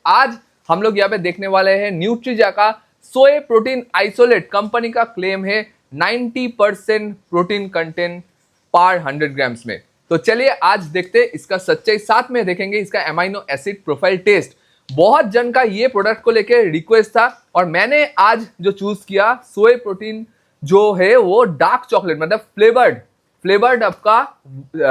आज हम लोग यहाँ पे देखने वाले हैं न्यूट्रिजा का सोए प्रोटीन आइसोलेट। कंपनी का क्लेम है 90% प्रोटीन कंटेंट पर 100 ग्राम्स में। तो चलिए आज देखते हैं इसका सच्चाई, साथ में देखेंगे इसका एमाइनो एसिड प्रोफाइल टेस्ट। बहुत जन का ये प्रोडक्ट को लेके रिक्वेस्ट था और मैंने आज जो चूज किया सोए प्रोटीन जो है वो डार्क चॉकलेट मतलब फ्लेवर्ड आपका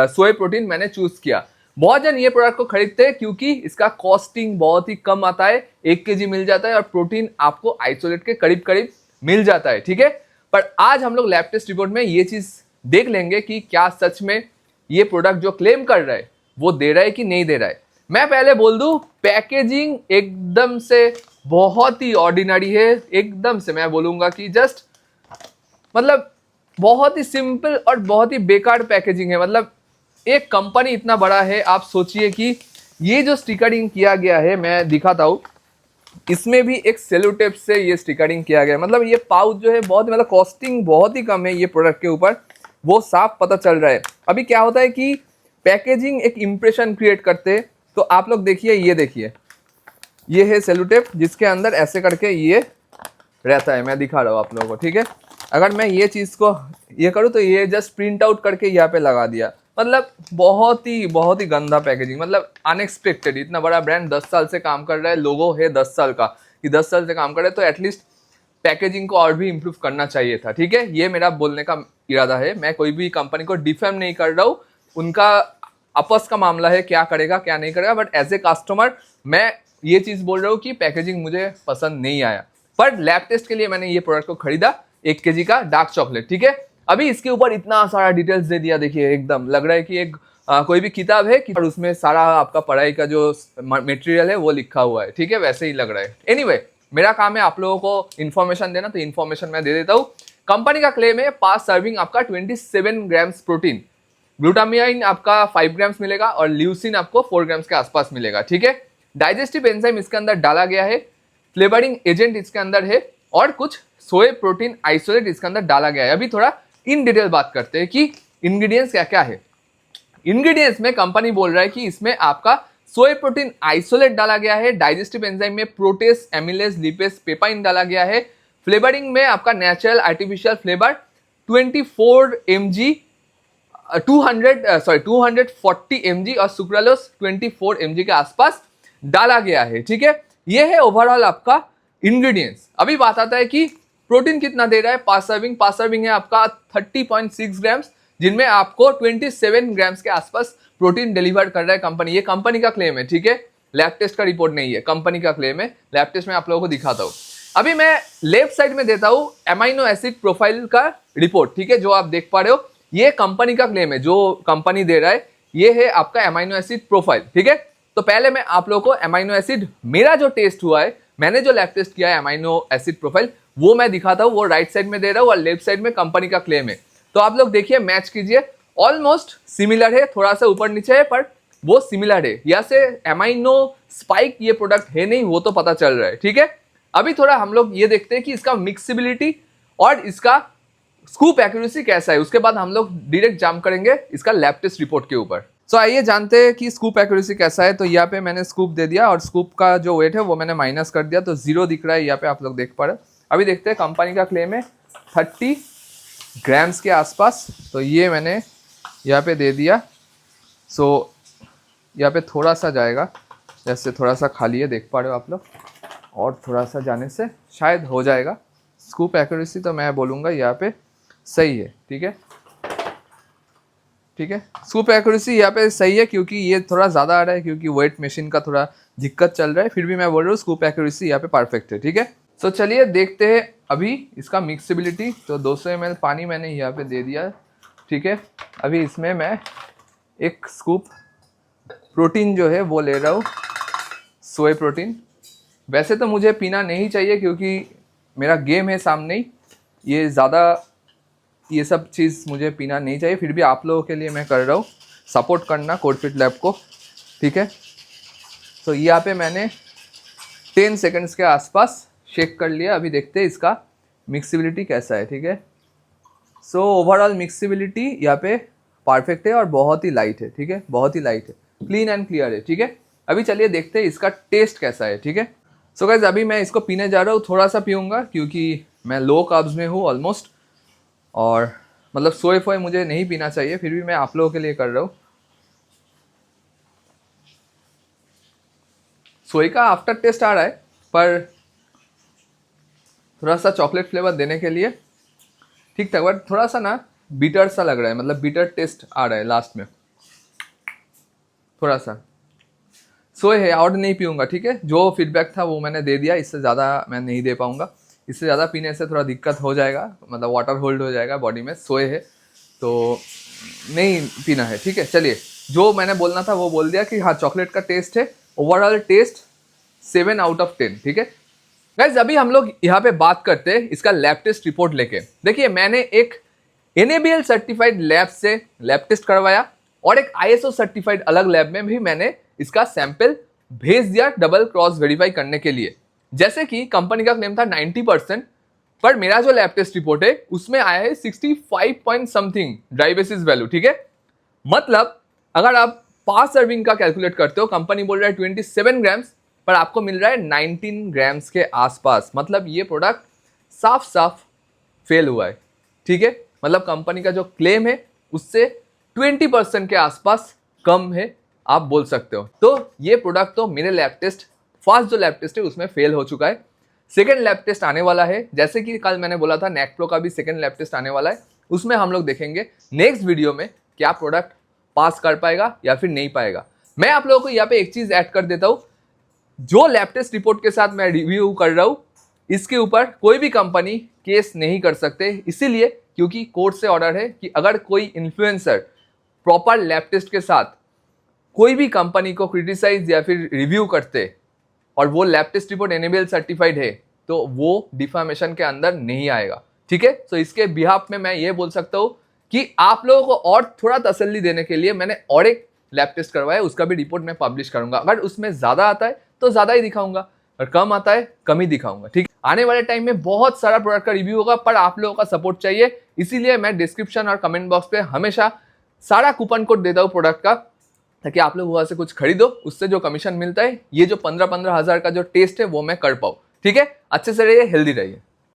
सोए प्रोटीन मैंने चूज किया। बहुत जन ये प्रोडक्ट को खरीदते हैं क्योंकि इसका कॉस्टिंग बहुत ही कम आता है, 1 kg मिल जाता है और प्रोटीन आपको आइसोलेट के करीब करीब मिल जाता है, ठीक है। पर आज हम लोग लैब टेस्ट रिपोर्ट में ये चीज देख लेंगे कि क्या सच में ये प्रोडक्ट जो क्लेम कर रहा है वो दे रहा है कि नहीं दे रहा है। मैं पहले बोल दूं, पैकेजिंग एकदम से बहुत ही ऑर्डिनरी है, एकदम से मैं बोलूंगा कि जस्ट मतलब बहुत ही सिंपल और बहुत ही बेकार पैकेजिंग है। मतलब एक कंपनी इतना बड़ा है, आप सोचिए कि ये जो स्टिकरिंग किया गया है, मैं दिखाता हूँ, इसमें भी एक सेलो टेप से ये स्टिकरिंग किया गया है। मतलब ये पाउच जो है बहुत मतलब कॉस्टिंग बहुत ही कम है ये प्रोडक्ट के ऊपर, वो साफ पता चल रहा है। अभी क्या होता है कि पैकेजिंग एक इंप्रेशन क्रिएट करते हैं, तो आप लोग देखिए, ये है सेलो टेप जिसके अंदर ऐसे करके ये रहता है। मैं दिखा रहा हूँ आप लोगों को, ठीक है। अगर मैं ये चीज़ को ये करूँ तो ये जस्ट प्रिंट आउट करके यहाँ पे लगा दिया। मतलब बहुत ही गंदा पैकेजिंग, मतलब अनएक्सपेक्टेड। इतना बड़ा ब्रांड 10 साल से काम कर रहा है, लोगो है 10 साल का, कि 10 साल से काम कर रहे हैं तो एटलीस्ट पैकेजिंग को और भी इम्प्रूव करना चाहिए था, ठीक है। ये मेरा बोलने का इरादा है, मैं कोई भी कंपनी को डिफेम नहीं कर रहा हूँ, उनका आपस का मामला है, क्या करेगा क्या नहीं करेगा। बट एज ए कस्टमर मैं ये चीज़ बोल रहा हूँ कि पैकेजिंग मुझे पसंद नहीं आया। पर लैब टेस्ट के लिए मैंने ये प्रोडक्ट को खरीदा, 1 kg का डार्क चॉकलेट, ठीक है। अभी इसके ऊपर इतना सारा डिटेल्स दे दिया, देखिए एकदम लग रहा है कि एक कोई भी किताब है कि और उसमें सारा आपका पढ़ाई का जो मटेरियल है वो लिखा हुआ है, ठीक है, वैसे ही लग रहा है। एनीवे, मेरा काम है आप लोगों को इन्फॉर्मेशन देना, तो इन्फॉर्मेशन मैं दे देता हूँ। कंपनी का क्लेम है पास सर्विंग आपका 27 ग्राम्स प्रोटीन, ग्लूटामिन आपका 5 ग्राम्स मिलेगा और ल्यूसिन आपको 4 ग्राम्स के आसपास मिलेगा, ठीक है। डाइजेस्टिव एंजाइम इसके अंदर डाला गया है, फ्लेवरिंग एजेंट इसके अंदर है और कुछ सोए प्रोटीन आइसोलेट इसके अंदर डाला गया है। अभी थोड़ा इन डिटेल बात करते हैं कि इंग्रेडिएंट्स क्या क्या है। इंग्रेडिएंट्स में कंपनी बोल रहा है कि इसमें आपका सोए प्रोटीन आइसोलेट डाला गया है, डाइजेस्टिव एंजाइम में प्रोटेस, एमिलेज, लिपेज, पेपाइन डाला गया है, फ्लेवरिंग में आपका natural artificial flavour 24 mg 240 mg और सुक्रालोस 24 mg के आसपास डाला गया है, ठीक है। ये है ओवरऑल आपका इंग्रेडिएंट्स। अभी बात आता है कि प्रोटीन कितना दे रहा है। पास सर्विंग है आपका 30.6 ग्राम्स, जिनमें आपको 27 ग्राम्स के आसपास प्रोटीन डिलीवर कर रहा है कंपनी। ये कंपनी का क्लेम है, ठीक है, लैब टेस्ट का रिपोर्ट नहीं है, कंपनी का क्लेम है। लैब टेस्ट में आप लोगों को दिखाता हूँ। अभी मैं लेफ्ट साइड में देता हूँ एमाइनो एसिड प्रोफाइल का रिपोर्ट, ठीक है, जो आप देख पा रहे हो। ये कंपनी का क्लेम है, जो कंपनी दे रहा है ये है आपका एमाइनो एसिड प्रोफाइल, ठीक है। तो पहले मैं आप लोगों को एमाइनो एसिड, मेरा जो टेस्ट हुआ है, मैंने जो लैब टेस्ट किया है एमाइनो एसिड प्रोफाइल, वो मैं दिखाता हूँ। वो राइट साइड में दे रहा हूँ और लेफ्ट साइड में कंपनी का क्लेम है। तो आप लोग देखिए, मैच कीजिए, ऑलमोस्ट सिमिलर है, थोड़ा सा ऊपर नीचे है पर वो सिमिलर है। यहाँ से एमाइनो स्पाइक ये प्रोडक्ट है नहीं, वो तो पता चल रहा है, ठीक है। अभी थोड़ा हम लोग ये देखते हैं कि इसका मिक्सिबिलिटी और इसका स्कूप एक्यूरेसी कैसा है, उसके बाद हम लोग डायरेक्ट जंप करेंगे इसका लैब टेस्ट रिपोर्ट के ऊपर। तो आइए जानते हैं कि स्कूप एक्यूरेसी कैसा है। तो यहाँ पे मैंने स्कूप दे दिया और स्कूप का जो वेट है वो मैंने माइनस कर दिया, तो 0 दिख रहा है यहाँ पे, आप लोग देख पा रहे हैं। अभी देखते हैं, कंपनी का क्लेम है 30 ग्राम्स के आसपास, तो ये मैंने यहाँ पे दे दिया। सो यहाँ पे थोड़ा सा जाएगा, जैसे थोड़ा सा खाली है, देख पा रहे हो आप लोग, और थोड़ा सा जाने से शायद हो जाएगा। स्कूप एक्यूरेसी तो मैं बोलूँगा यहाँ पे सही है, ठीक है, ठीक है। स्कूप एक्यूरेसी यहाँ पे सही है क्योंकि ये थोड़ा ज़्यादा आ रहा है, क्योंकि वेट मशीन का थोड़ा दिक्कत चल रहा है, फिर भी मैं बोल रहा हूँ स्कूप एक्यूरेसी यहाँ पे परफेक्ट है, ठीक है। तो चलिए देखते हैं अभी इसका मिक्सिबिलिटी। तो 200 ml पानी मैंने यहाँ पे दे दिया, ठीक है। अभी इसमें मैं एक स्कूप प्रोटीन जो है वो ले रहा हूँ, सोए प्रोटीन। वैसे तो मुझे पीना नहीं चाहिए क्योंकि मेरा गेम है सामने ही, ये ज़्यादा ये सब चीज़ मुझे पीना नहीं चाहिए, फिर भी आप लोगों के लिए मैं कर रहा हूँ, सपोर्ट करना कोडफिट लैब को, ठीक है। तो यहाँ पे मैंने 10 सेकंड्स के आसपास शेक कर लिया। अभी देखते हैं इसका मिक्सिबिलिटी कैसा है, ठीक है। सो ओवरऑल मिक्सिबिलिटी यहाँ पे परफेक्ट है और बहुत ही लाइट है, ठीक है, बहुत ही लाइट है, क्लीन एंड क्लियर है, ठीक है। अभी चलिए देखते हैं इसका टेस्ट कैसा है, ठीक है। सो गाइस अभी मैं इसको पीने जा रहा हूँ, थोड़ा सा पीऊँगा क्योंकि मैं लो कार्ब्स में हूँ ऑलमोस्ट, और मतलब सोए फोए मुझे नहीं पीना चाहिए, फिर भी मैं आप लोगों के लिए कर रहा हूँ। सोए का आफ्टर टेस्ट आ रहा है, पर थोड़ा सा चॉकलेट फ्लेवर देने के लिए ठीक था, बट थोड़ा सा ना बीटर सा लग रहा है, मतलब बीटर टेस्ट आ रहा है लास्ट में थोड़ा सा। सोए है और नहीं पीऊँगा, ठीक है। जो फीडबैक था वो मैंने दे दिया, इससे ज़्यादा मैं नहीं दे पाऊँगा। इससे ज़्यादा पीने से थोड़ा दिक्कत हो जाएगा, मतलब वाटर होल्ड हो जाएगा बॉडी में। सोए है तो नहीं पीना है, ठीक है। चलिए जो मैंने बोलना था वो बोल दिया कि हाँ चॉकलेट का टेस्ट है, ओवरऑल टेस्ट 7 आउट ऑफ 10, ठीक है। गाइस अभी हम लोग यहाँ पे बात करते हैं इसका लैब टेस्ट रिपोर्ट लेके। देखिए मैंने एक NABL सर्टिफाइड लैब से लैब टेस्ट करवाया और एक ISO सर्टिफाइड अलग लैब में भी मैंने इसका सैंपल भेज दिया डबल क्रॉस वेरीफाई करने के लिए। जैसे कि कंपनी का क्लेम था 90%, पर मेरा जो लैब टेस्ट रिपोर्ट है उसमें आया है 65 point something dry basis value, ठीक है। मतलब अगर आप पास सर्विंग का कैलकुलेट करते हो, कंपनी बोल रहा है 27 ग्राम्स, पर आपको मिल रहा है 19 ग्राम्स के आसपास। मतलब ये प्रोडक्ट साफ साफ फेल हुआ है, ठीक है। मतलब कंपनी का जो क्लेम है उससे 20% के आसपास कम है, आप बोल सकते हो। तो ये प्रोडक्ट तो मेरे लैब टेस्ट, फर्स्ट जो लैब टेस्ट है उसमें फेल हो चुका है। सेकेंड लैब टेस्ट आने वाला है, जैसे कि कल मैंने बोला था नैक प्रो का भी सेकेंड लैब टेस्ट आने वाला है। उसमें हम लोग देखेंगे नेक्स्ट वीडियो में क्या प्रोडक्ट पास कर पाएगा या फिर नहीं पाएगा। मैं आप लोगों को यहाँ पे एक चीज ऐड कर देता हूँ, जो लैब टेस्ट रिपोर्ट के साथ मैं रिव्यू कर रहा हूँ इसके ऊपर कोई भी कंपनी केस नहीं कर सकते, इसीलिए क्योंकि कोर्ट से ऑर्डर है कि अगर कोई इन्फ्लुएंसर प्रॉपर लैब टेस्ट के साथ कोई भी कंपनी को क्रिटिसाइज या फिर रिव्यू करते और वो lab test report NABL certified है तो वो डिफामेशन के अंदर नहीं आएगा, ठीक है। तो इसके बिहाफ में मैं ये बोल सकता हूँ कि आप लोगों को और थोड़ा तसल्ली देने के लिए मैंने और एक लैब टेस्ट करवाया, उसका भी रिपोर्ट मैं पब्लिश करूंगा। अगर उसमें ज्यादा आता है तो ज्यादा ही दिखाऊंगा और कम आता है कम ही दिखाऊंगा, ठीक है। आने वाले टाइम में बहुत सारा प्रोडक्ट का रिव्यू होगा, पर आप लोगों का सपोर्ट चाहिए, इसीलिए मैं डिस्क्रिप्शन और कमेंट बॉक्स पे हमेशा सारा कूपन कोड देता हूँ प्रोडक्ट का, ताकि आप लोग वहां से कुछ खरीदो, उससे जो कमीशन मिलता है ये जो 15-15 हज़ार का जो टेस्ट है वो मैं कर पाऊँ, ठीक है। अच्छे से रहिए, हेल्दी रहिए।